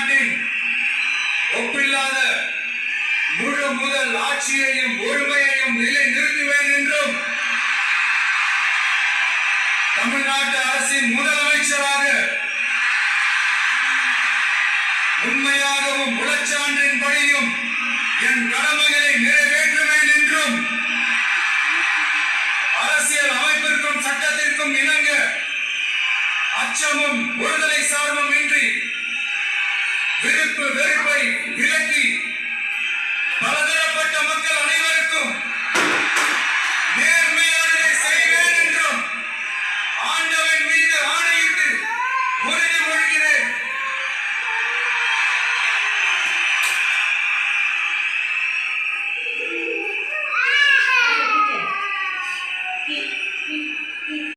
தமிழ்நாட்டின் ஒப்பில்லாத முழு முதல் ஆட்சியையும் ஒருமையையும் நிலை நிறுத்துவேன் என்றும் தமிழ்நாட்டு அரசின் முதலமைச்சராக உண்மையாகவும் உளச்சான்றின்படியும் என் கடமைகளை நிறைவேற்றுவேன் என்றும் அரசியல் அமைப்பிற்கும் சட்டத்திற்கும் இணங்க அச்சமும் ஒருதலை சார்பும் இன்றி விருப்பு வெறுப்பை விலக்கி பலதரப்பட்ட மக்கள் அனைவருக்கும்